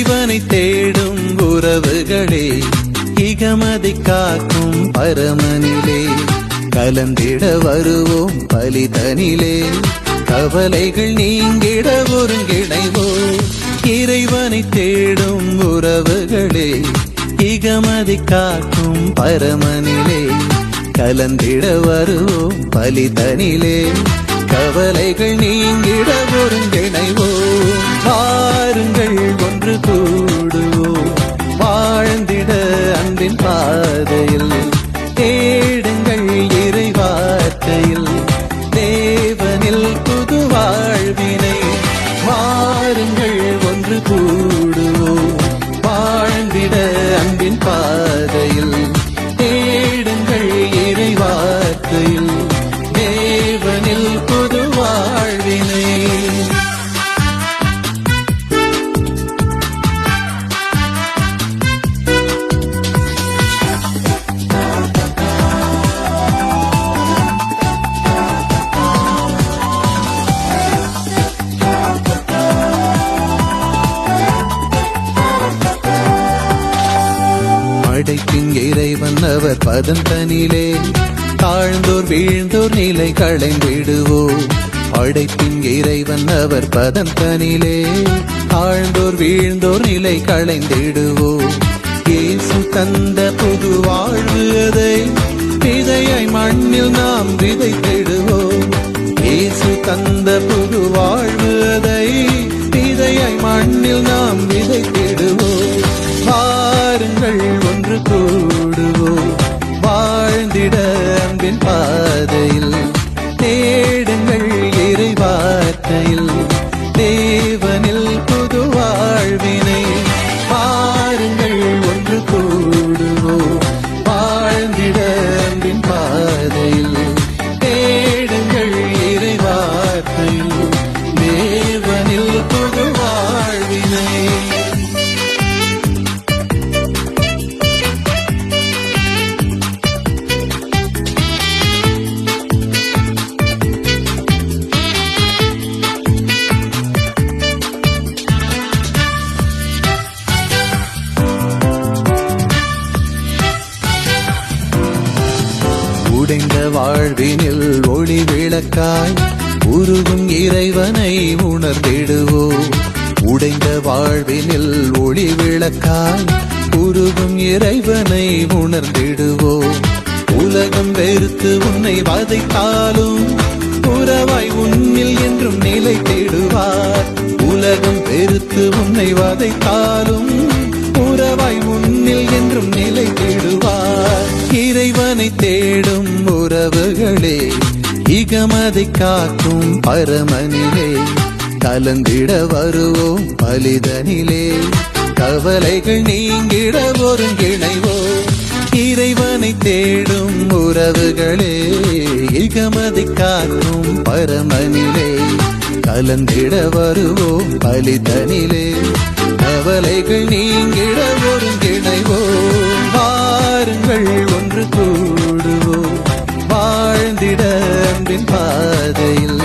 இறைவனை தேடும் உறவுகளே, இகமதை காக்கும் பரமனிலே கலந்திட வருவோம் பலிதனிலே. கவலைகள் நீங்கிட ஒருங்கிணைவோம். இறைவனை தேடும் உறவுகளே, இகமதை காக்கும் பரமனிலே கலந்திட வருவோம் பலிதனிலே. கவலைகள் நீங்கிட ஒருங்கிணைவோம். வாருங்கள் ஒன்று கூடுவோம், வாழ்ந்திட அன்பின் பாதையில். தேடுங்கள் இறை வார்த்தையில், தேவனில் புது வாழ்வினை. வாருங்கள் ஒன்று கூடுவோம், வாழ்ந்திட அன்பின் பாதையில். தேடுங்கள் இறை வார்த்தையில், தேவனில் புது வாழ்வினை. படைப்பின் இறைவன் அவர் பதந்தனிலே, தாழ்ந்தோர் வீழ்ந்தோர் நிலை களைந்திடுவோம். படைப்பின் இறைவன் அவர் பதந்தனிலே, தாழ்ந்தோர் வீழ்ந்தோர் நிலை களைந்திடுவோம். இயேசு தந்த புது வாழ்வு அதை விதையாய் மண்ணில் நாம் விதைத்திடுவோம். இயேசு தந்த புது வாழ்வு அதை விதையாய் மண்ணில் நாம் விதைத்திடுவோம். வாருங்கள் ஒன்று கூடுவோம், வாழ்ந்திட அன்பின் பாதையில். தேடுங்கள் இறை வார்த்தையில், தேவனில் புது வாழ்வினை. வாருங்கள் ஒன்று கூடுவோம், வாழ்ந்திட அன்பின் பாதையில். தேடுங்கள் இறை வார்த்தையில், தேவனில் புது வாழ்வினை. உடைந்த வாழ்வினில் ஒளி விளக்காய் உருகும் இறைவனை உணர்ந்திடுவோம். உடைந்த வாழ்வினில் ஒளி விளக்காய் உருகும் இறைவனை உணர்ந்திடுவோம். உலகம் வெறுத்து உன்னை வதைத்தாலும் உறவாய் உன்னில் என்றும் நிலைத்திடுவார். உலகம் வெறுத்து உன்னை வதைத்தாலும் உறவாய் உன்னில் என்றும் நிலைத்திடுவார். இறைவனை தேடும் உறவுகளே, இகமதை காக்கும் பரமனிலே கலந்திட வருவோம் பலிதனிலே. கவலைகள் நீங்கிட ஒருங்கிணைவோம். இறைவனை தேடும் உறவுகளே, இகமதை காக்கும் பரமனிலே கலந்திட வருவோம் பலிதனிலே. கவலைகள் நீங்கிட ஒருங்கிணைவோம். வாருங்கள் ஒன்று கூடுவோம், வாழ்ந்திட அன்பின் பாதையில்.